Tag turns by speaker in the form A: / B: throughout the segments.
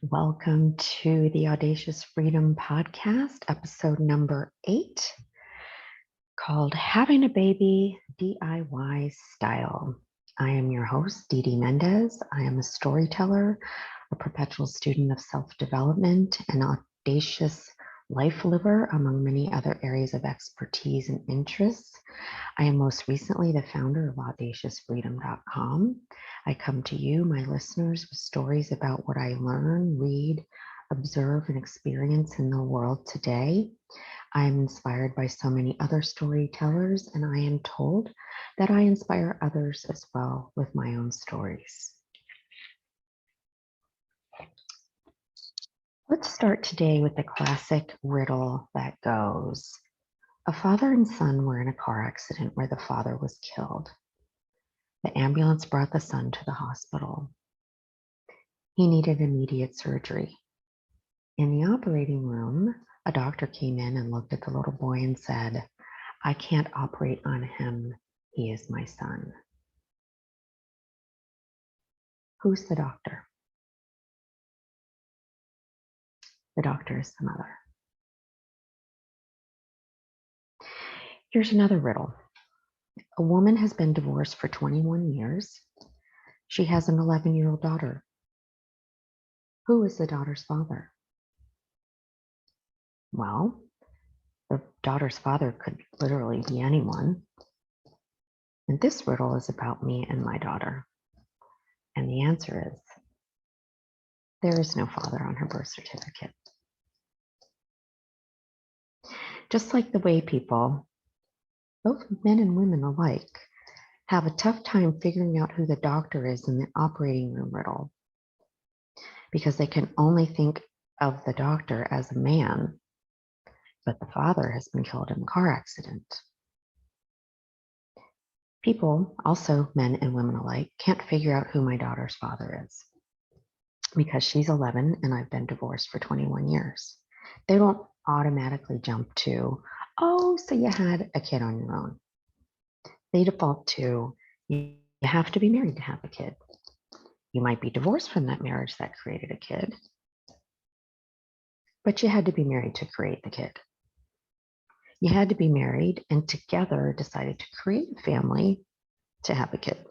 A: Welcome to the Audacious Freedom Podcast, episode number 8, called Having a Baby DIY Style. I am your host, Dee Dee Mendez. I am a storyteller, a perpetual student of self-development, an audacious life liver, among many other areas of expertise and interests. I am most recently the founder of audaciousfreedom.com. I come to you, my listeners, with stories about what I learn, read, observe, and experience in the world today. I am inspired by so many other storytellers, and I am told that I inspire others as well with my own stories. Let's start today with the classic riddle that goes, a father and son were in a car accident where the father was killed. The ambulance brought the son to the hospital. He needed immediate surgery. In the operating room, a doctor came in and looked at the little boy and said, "I can't operate on him. He is my son." Who's the doctor? The doctor is the mother. Here's another riddle. A woman has been divorced for 21 years. She has an 11-year-old daughter. Who is the daughter's father? Well, the daughter's father could literally be anyone. And this riddle is about me and my daughter. And the answer is, there is no father on her birth certificate. Just like the way people, both men and women alike, have a tough time figuring out who the doctor is in the operating room riddle, because they can only think of the doctor as a man, but the father has been killed in a car accident. People, also men and women alike, can't figure out who my daughter's father is because she's 11 and I've been divorced for 21 years. They don't automatically jump to, oh, so you had a kid on your own. They default to, you have to be married to have a kid. You might be divorced from that marriage that created a kid, but you had to be married to create the kid. You had to be married and together decided to create a family to have a kid,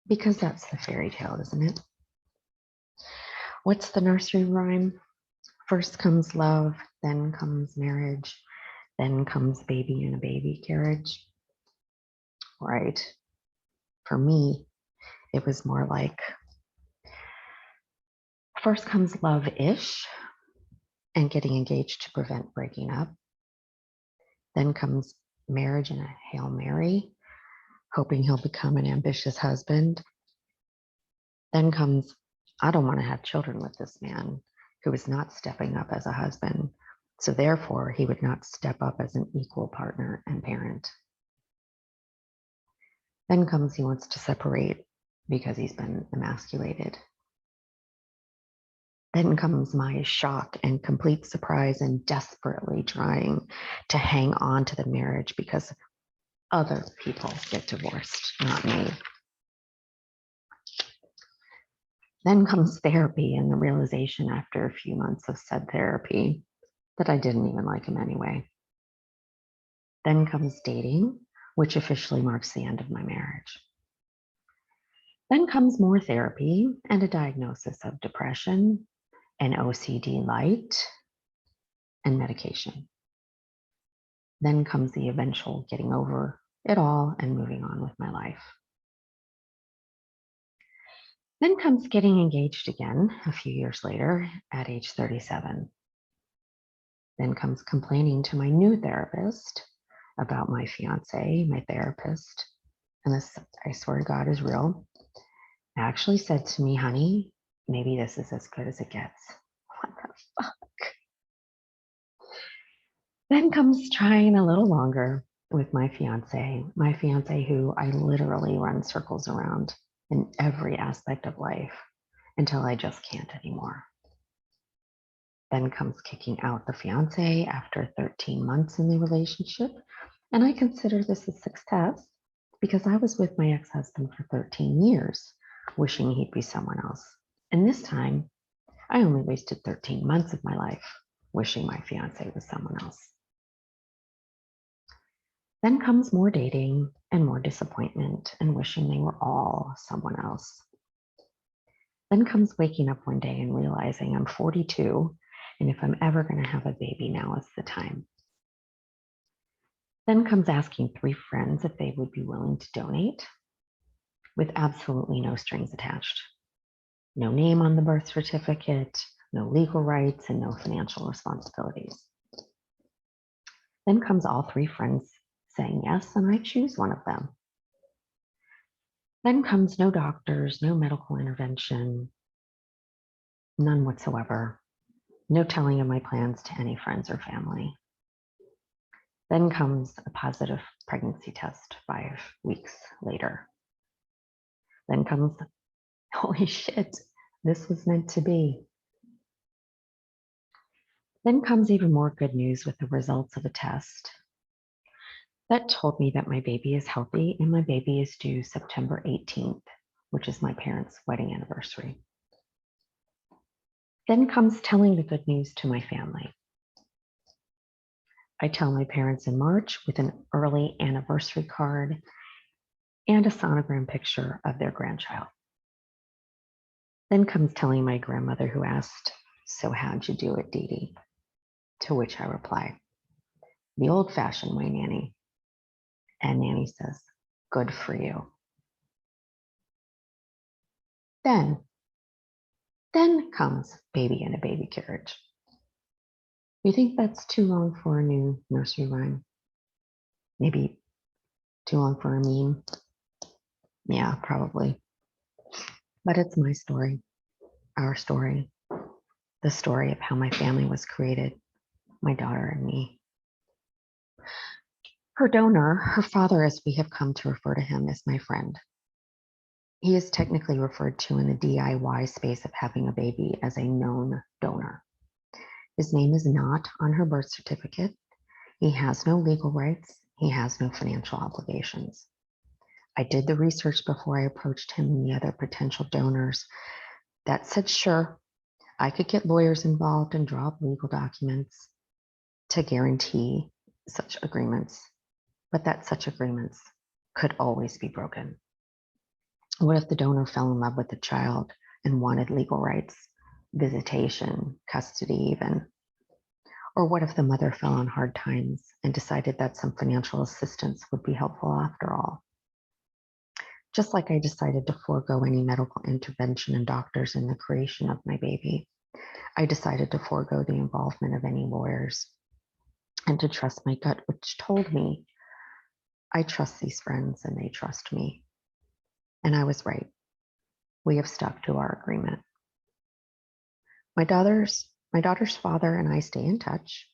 A: because that's the fairy tale, isn't it? What's the nursery rhyme? First comes love, then comes marriage, then comes baby in a baby carriage. Right. For me, it was more like first comes love-ish and getting engaged to prevent breaking up. Then comes marriage and a Hail Mary, hoping he'll become an ambitious husband. Then comes, I don't want to have children with this man who is not stepping up as a husband. So therefore, he would not step up as an equal partner and parent. Then comes he wants to separate because he's been emasculated. Then comes my shock and complete surprise and desperately trying to hang on to the marriage because other people get divorced, not me. Then comes therapy and the realization after a few months of said therapy that I didn't even like him anyway. Then comes dating, which officially marks the end of my marriage. Then comes more therapy and a diagnosis of depression, an OCD light, and medication. Then comes the eventual getting over it all and moving on with my life. Then comes getting engaged again a few years later at age 37. Then comes complaining to my new therapist about my fiance, my therapist, and this, I swear to God, is real, actually said to me, honey, maybe this is as good as it gets. What the fuck? Then comes trying a little longer with my fiance who I literally run circles around in every aspect of life until I just can't anymore. Then comes kicking out the fiance after 13 months in the relationship. And I consider this a success because I was with my ex-husband for 13 years, wishing he'd be someone else. And this time, I only wasted 13 months of my life wishing my fiance was someone else. Then comes more dating and more disappointment and wishing they were all someone else. Then comes waking up one day and realizing I'm 42, and if I'm ever going to have a baby, now is the time. Then comes asking 3 friends if they would be willing to donate with absolutely no strings attached. No name on the birth certificate, no legal rights, and no financial responsibilities. Then comes all 3 friends saying yes, and I choose one of them. Then comes no doctors, no medical intervention, none whatsoever. No telling of my plans to any friends or family. Then comes a positive pregnancy test 5 weeks later. Then comes, holy shit, this was meant to be. Then comes even more good news with the results of a test that told me that my baby is healthy and my baby is due September 18th, which is my parents' wedding anniversary. Then comes telling the good news to my family. I tell my parents in March with an early anniversary card and a sonogram picture of their grandchild. Then comes telling my grandmother, who asked, "So how'd you do it, Dee Dee?" To which I reply, "The old-fashioned way, Nanny." And Nanny says, "Good for you." Then comes baby in a baby carriage. You think that's too long for a new nursery rhyme? Maybe too long for a meme? Yeah, probably. But it's my story, our story, the story of how my family was created, my daughter and me. Her donor, her father, as we have come to refer to him, is my friend. He is technically referred to in the DIY space of having a baby as a known donor. His name is not on her birth certificate. He has no legal rights. He has no financial obligations. I did the research before I approached him and the other potential donors that said, sure, I could get lawyers involved and draw up legal documents to guarantee such agreements, but that such agreements could always be broken. What if the donor fell in love with the child and wanted legal rights, visitation, custody even? Or what if the mother fell on hard times and decided that some financial assistance would be helpful after all? Just like I decided to forego any medical intervention and doctors in the creation of my baby, I decided to forego the involvement of any lawyers and to trust my gut, which told me I trust these friends and they trust me. And I was right. We have stuck to our agreement. My daughter's father and I stay in touch.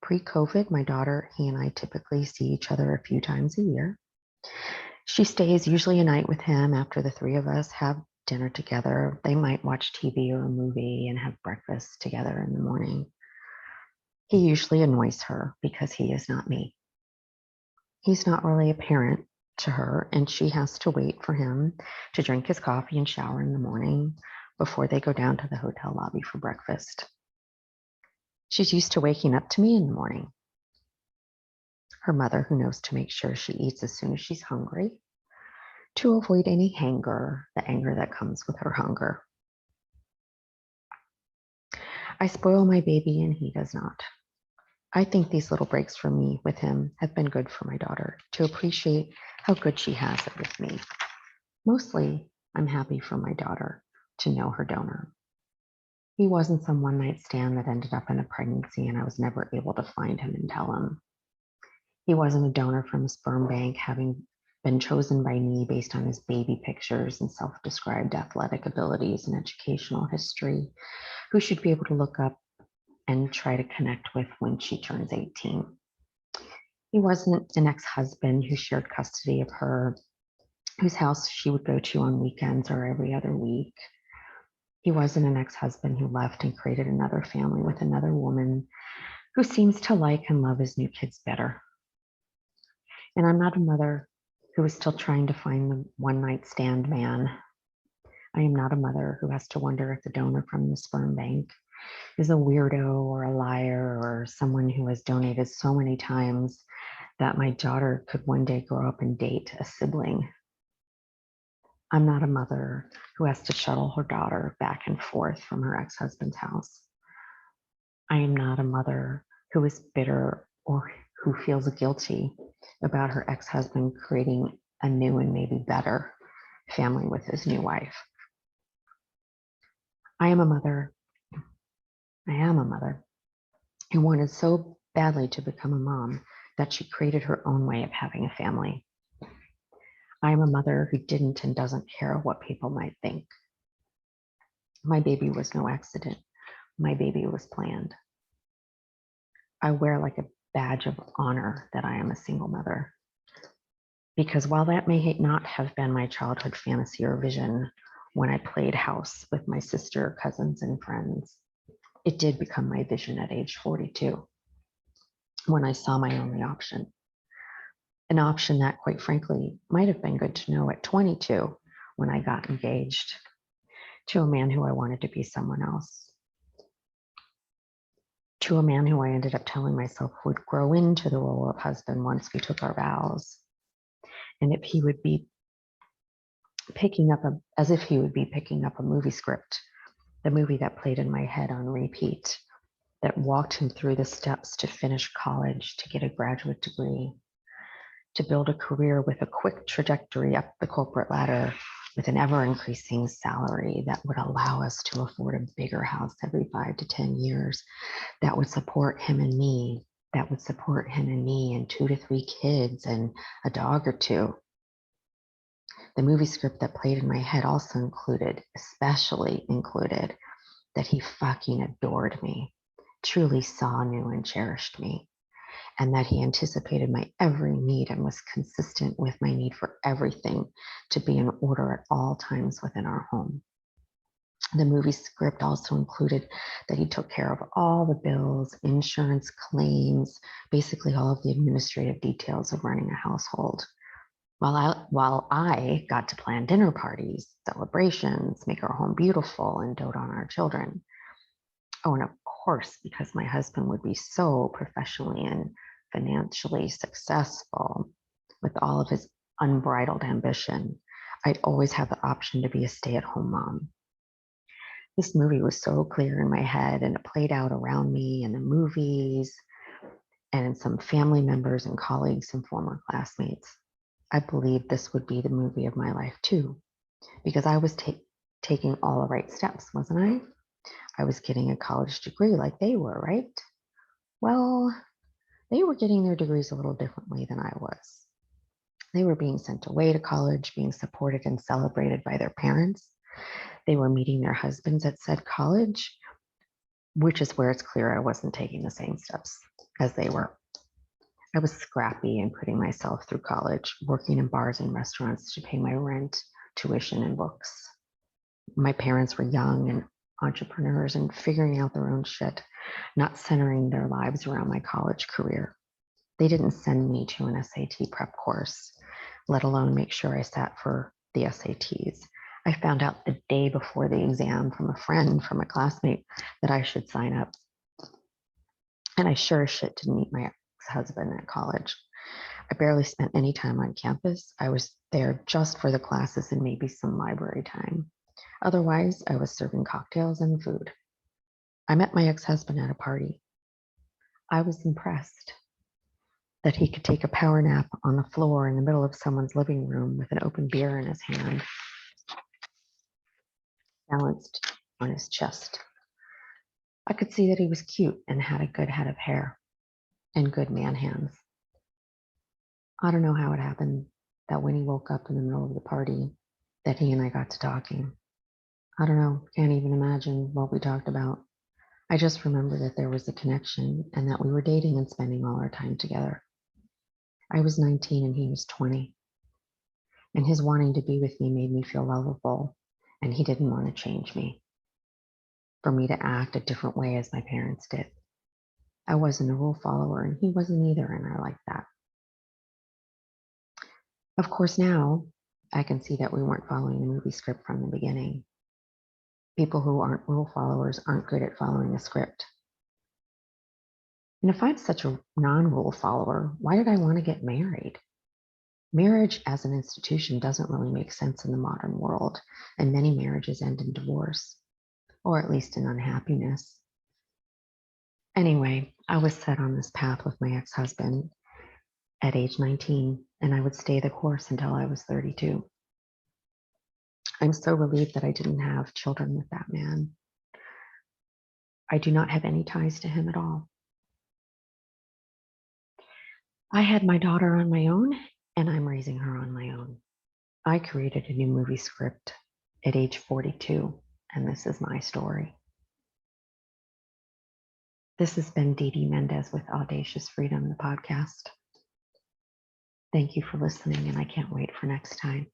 A: Pre-COVID, my daughter, he and I typically see each other a few times a year. She stays usually a night with him after the 3 of us have dinner together. They might watch TV or a movie and have breakfast together in the morning. He usually annoys her because he is not me. He's not really a parent to her, and she has to wait for him to drink his coffee and shower in the morning before they go down to the hotel lobby for breakfast. She's used to waking up to me in the morning. Her mother, who knows to make sure she eats as soon as she's hungry, to avoid any hanger, the anger that comes with her hunger. I spoil my baby and he does not. I think these little breaks for me with him have been good for my daughter to appreciate how good she has it with me. Mostly, I'm happy for my daughter to know her donor. He wasn't some one-night stand that ended up in a pregnancy and I was never able to find him and tell him. He wasn't a donor from a sperm bank, having been chosen by me based on his baby pictures and self-described athletic abilities and educational history, who should be able to look up and try to connect with when she turns 18. He wasn't an ex-husband who shared custody of her, whose house she would go to on weekends or every other week. He wasn't an ex-husband who left and created another family with another woman who seems to like and love his new kids better. And I'm not a mother who is still trying to find the one-night stand man. I am not a mother who has to wonder if the donor from the sperm bank is a weirdo or a liar or someone who has donated so many times that my daughter could one day grow up and date a sibling. I'm not a mother who has to shuttle her daughter back and forth from her ex-husband's house. I am not a mother who is bitter or who feels guilty about her ex-husband creating a new and maybe better family with his new wife. I am a mother who wanted so badly to become a mom that she created her own way of having a family. I am a mother who didn't and doesn't care what people might think. My baby was no accident. My baby was planned. I wear like a badge of honor that I am a single mother. Because while that may not have been my childhood fantasy or vision when I played house with my sister, cousins, and friends, it did become my vision at age 42 when I saw my only option. An option that, quite frankly, might have been good to know at 22 when I got engaged to a man who I wanted to be someone else, to a man who I ended up telling myself would grow into the role of husband once we took our vows, and if he would be as if he would be picking up a movie script, the movie that played in my head on repeat, that walked him through the steps to finish college, to get a graduate degree, to build a career with a quick trajectory up the corporate ladder with an ever-increasing salary that would allow us to afford a bigger house every 5 to 10 years, that would support him and me, and 2 to 3 kids and a dog or two. The movie script that played in my head also especially included, that he fucking adored me, truly saw, knew, and cherished me, and that he anticipated my every need and was consistent with my need for everything to be in order at all times within our home. The movie script also included that he took care of all the bills, insurance claims, basically all of the administrative details of running a household. While I got to plan dinner parties, celebrations, make our home beautiful, and dote on our children. Oh, and of course, because my husband would be so professionally and financially successful with all of his unbridled ambition, I'd always have the option to be a stay-at-home mom. This movie was so clear in my head, and it played out around me in the movies and in some family members and colleagues and former classmates. I believed this would be the movie of my life too, because I was taking all the right steps, wasn't I? I was getting a college degree like they were, right? Well, they were getting their degrees a little differently than I was. They were being sent away to college, being supported and celebrated by their parents. They were meeting their husbands at said college, which is where it's clear I wasn't taking the same steps as they were. I was scrappy and putting myself through college, working in bars and restaurants to pay my rent, tuition, and books. My parents were young and entrepreneurs and figuring out their own shit, not centering their lives around my college career. They didn't send me to an SAT prep course, let alone make sure I sat for the SATs. I found out the day before the exam from a friend, from a classmate, that I should sign up. And I sure as shit didn't meet my ex-husband at college. I barely spent any time on campus. I was there just for the classes and maybe some library time. Otherwise, I was serving cocktails and food. I met my ex-husband at a party. I was impressed that he could take a power nap on the floor in the middle of someone's living room with an open beer in his hand, balanced on his chest. I could see that he was cute and had a good head of hair and good man hands. I don't know how it happened that when he woke up in the middle of the party, that he and I got to talking. I don't know, can't even imagine what we talked about. I just remember that there was a connection and that we were dating and spending all our time together. I was 19 and he was 20. And his wanting to be with me made me feel lovable, and he didn't want to change me, for me to act a different way as my parents did. I wasn't a rule follower and he wasn't either, and I liked that. Of course, now, I can see that we weren't following the movie script from the beginning. People who aren't rule followers aren't good at following a script. And if I'm such a non-rule follower, why did I want to get married? Marriage as an institution doesn't really make sense in the modern world, and many marriages end in divorce, or at least in unhappiness. Anyway, I was set on this path with my ex-husband at age 19, and I would stay the course until I was 32. I'm so relieved that I didn't have children with that man. I do not have any ties to him at all. I had my daughter on my own, and I'm raising her on my own. I created a new movie script at age 42, and this is my story. This has been Dee Dee Mendez with Audacious Freedom, the podcast. Thank you for listening, and I can't wait for next time.